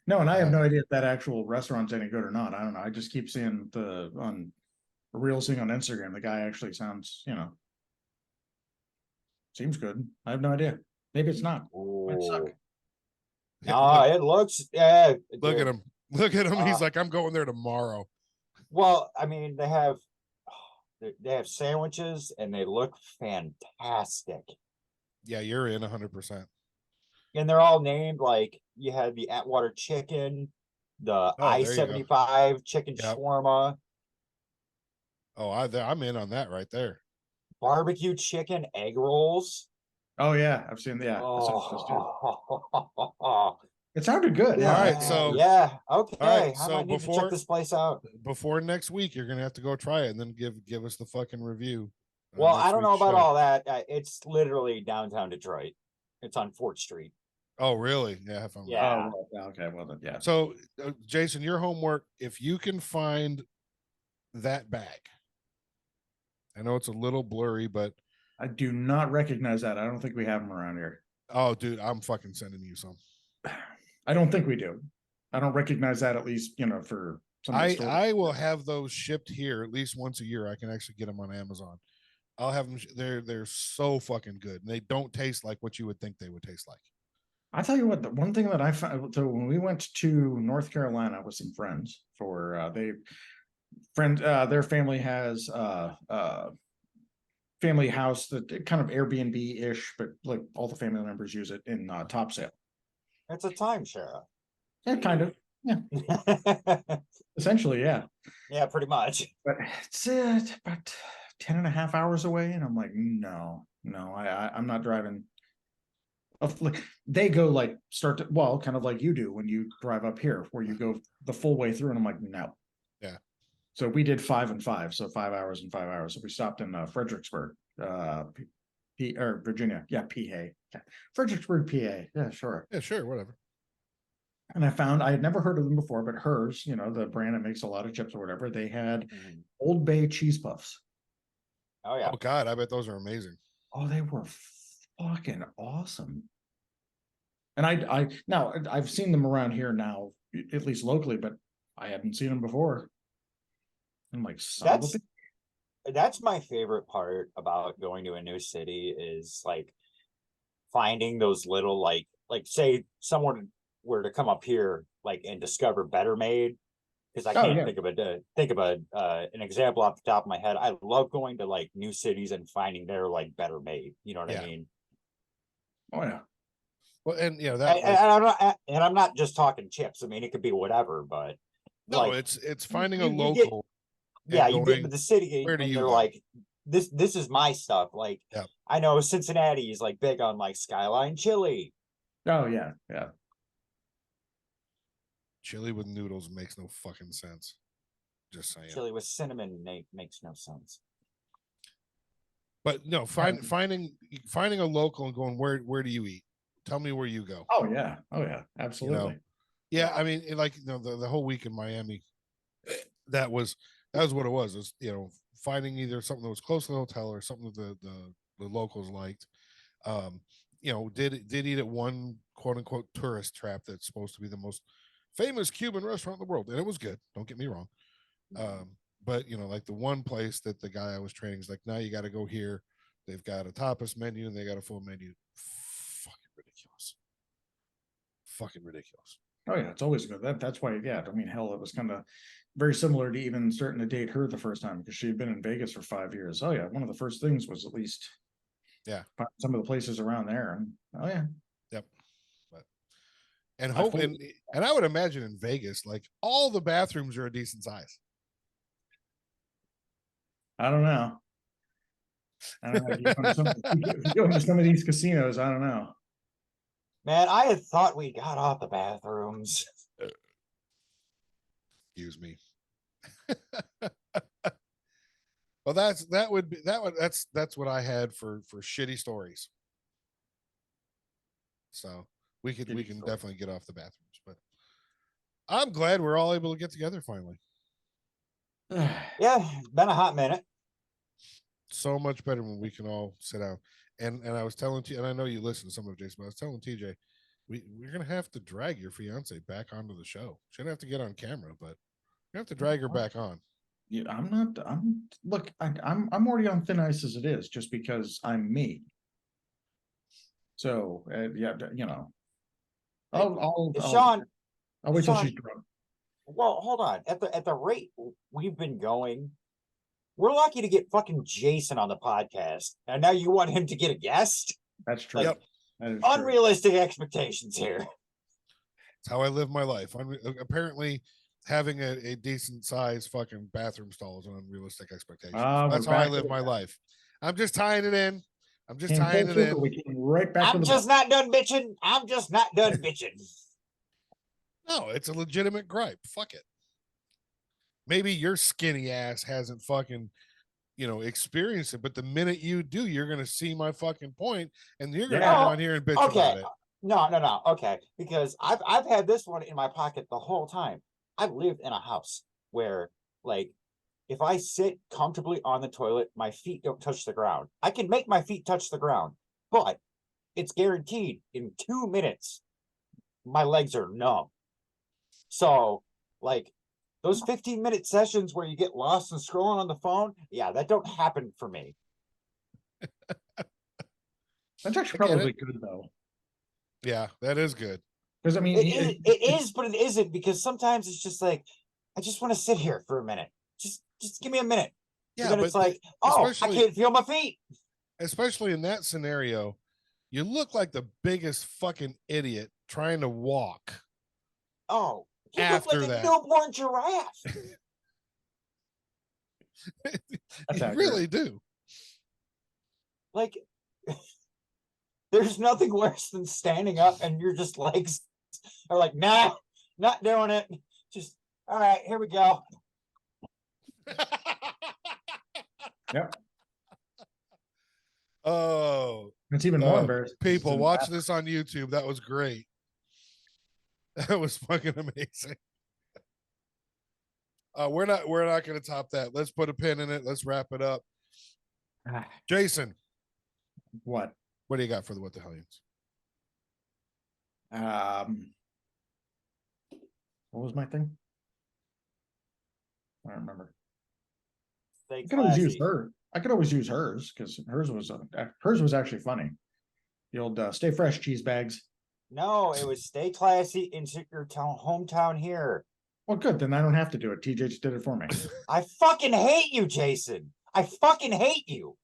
No, and I have no idea if that actual restaurant's any good or not. I don't know. I just keep seeing on reels thing on Instagram. The guy actually sounds, seems good. I have no idea. Maybe it's not. Might suck. No, it looks. Yeah. Look at him. Look at him. He's like, I'm going there tomorrow. Well, I mean, they have sandwiches and they look fantastic. Yeah, you're in 100%. And they're all named, like you had the Atwater chicken, the I-75 chicken shawarma. Oh, I'm in on that right there. Barbecue chicken egg rolls. Oh yeah, I've seen It sounded good. Yeah. All right, so okay. All right, so I might need to check this place out. Before next week, you're gonna have to go try it and then give us the fucking review. Well, I don't know about all that. It's literally downtown Detroit. It's on 4th Street. Oh, really? Yeah. Yeah. Oh, okay. Well, then, yeah. So, Jason, your homework: if you can find that bag, I know it's a little blurry, but I do not recognize that. I don't think we have them around here. Oh, dude, I'm fucking sending you some. I don't think we do. I don't recognize that, at least, for I will have those shipped here at least once a year. I can actually get them on Amazon. I'll have them. They're so fucking good, and they don't taste like what you would think they would taste like. I tell you what, the one thing that I found, so when we went to North Carolina with some friends for their family has family house that kind of Airbnb ish, but like all the family members use it in Topsail. It's a timeshare. Yeah, kind of. Yeah, essentially, yeah. Yeah, pretty much. But it's about 10.5 hours away, and I'm like, no, I'm not driving. Like they go like start to, well, kind of like you do when you drive up here, where you go the full way through, and I'm like, no. Yeah. So we did 5 and 5, so 5 hours and 5 hours. So we stopped in Fredericksburg, or Virginia. Yeah, PA. Yeah. Fredericksburg, PA. Yeah, sure. Yeah, sure, whatever. And I had never heard of them before, but hers, the brand that makes a lot of chips or whatever, they had Old Bay cheese puffs. Oh yeah. Oh God, I bet those are amazing. Oh, they were fucking awesome. And now I've seen them around here now, at least locally, but I hadn't seen them before. I'm like, that's my favorite part about going to a new city is like finding those little like say someone were to come up here like and discover Better Made, because I can't think of an example off the top of my head. I love going to like new cities and finding their like Better Made. You know what I mean? Oh yeah. Well, and and I'm not just talking chips. I mean, it could be whatever, but no, like, it's finding a local. You get to the city and they're like, this is my stuff. Like, I know Cincinnati is like big on like Skyline chili. Oh yeah, yeah. Chili with noodles makes no fucking sense. Just saying. Chili with cinnamon makes no sense. But no, finding a local and going, where do you eat? Tell me where you go. Oh yeah, absolutely. Yeah, I mean, like the whole week in Miami, that was what it was. It was finding either something that was close to the hotel or something that the locals liked. Did eat at one quote unquote tourist trap that's supposed to be the most famous Cuban restaurant in the world, and it was good. Don't get me wrong. But like the one place that the guy I was training is like, now you got to go here. They've got a tapas menu and they got a full menu. Fucking ridiculous. Oh yeah, it's always good. That's why. Yeah, I mean, hell, it was kind of very similar to even starting to date her the first time because she had been in Vegas for 5 years. Oh yeah, one of the first things was at least find some of the places around there, and oh yeah, yep. But and hope and I would imagine in Vegas, like all the bathrooms are a decent size. I don't know. If you go into some of these casinos, I don't know. Man, I had thought we got off the bathrooms. Excuse me. Well, that's what I had for shitty stories. So we can definitely get off the bathrooms, but I'm glad we're all able to get together finally. Yeah, been a hot minute. So much better when we can all sit down. And I was telling and I know you listen to some of Jason, but I was telling TJ, we're gonna have to drag your fiance back onto the show. She didn't have to get on camera, but you have to drag her back on. Yeah, I'm already on thin ice as it is, just because I'm me. So I'll wait till she's drunk. Well, hold on. At the rate we've been going, we're lucky to get fucking Jason on the podcast, and now you want him to get a guest? That's true. Yep. That is unrealistic expectations here. It's how I live my life. Apparently, having a decent size fucking bathroom stall is an unrealistic expectation. That's how I live my life. I'm just tying it in. I'm just tying it in. We came right back. I'm just not done bitching. I'm just not done bitching. No, it's a legitimate gripe. Fuck it. Maybe your skinny ass hasn't fucking, experienced it, but the minute you do, you're gonna see my fucking point, and you're gonna come on here and bitch about it. No. Okay, because I've had this one in my pocket the whole time. I've lived in a house where, like, if I sit comfortably on the toilet, my feet don't touch the ground. I can make my feet touch the ground, but it's guaranteed in 2 minutes, my legs are numb. So, like, those 15-minute sessions where you get lost and scrolling on the phone, yeah, that don't happen for me. That's actually probably good though. Yeah, that is good. Because I mean, it is, but it isn't, because sometimes it's just like, I just want to sit here for a minute. Just give me a minute. Yeah, and then but it's like, oh, I can't feel my feet. Especially in that scenario, you look like the biggest fucking idiot trying to walk. Oh, you after look like that, a newborn giraffe. You really do. Like, there's nothing worse than standing up and your just legs are like, nah, not doing it. Just, all right, here we go. Yep. Oh, it's even more embarrassing. People, watch this on YouTube. That was great. That was fucking amazing. We're not going to top that. Let's put a pin in it. Let's wrap it up. Jason, what do you got for the What the Hellions? What was my thing? I don't remember. Stay I could always use classy. her. I could always use hers because hers was actually funny. The old stay fresh cheese bags. No, it was stay classy in your hometown here. Well, good. Then I don't have to do it. TJ just did it for me. I fucking hate you, Jason. I fucking hate you.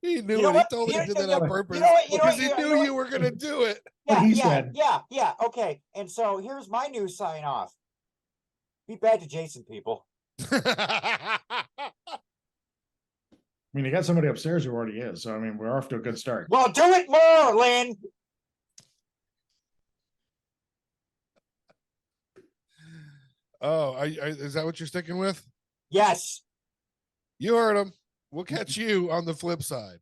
He knew You know it. what? He totally did that on purpose. You know because what? he knew you were going to do it. What he said. Yeah. Okay. And so here's my new sign off. Be bad to Jason, people. I mean, you got somebody upstairs who already is. So, I mean, we're off to a good start. Well, do it more, Lynn. Oh, is that what you're sticking with? Yes. You heard him. We'll catch you on the flip side.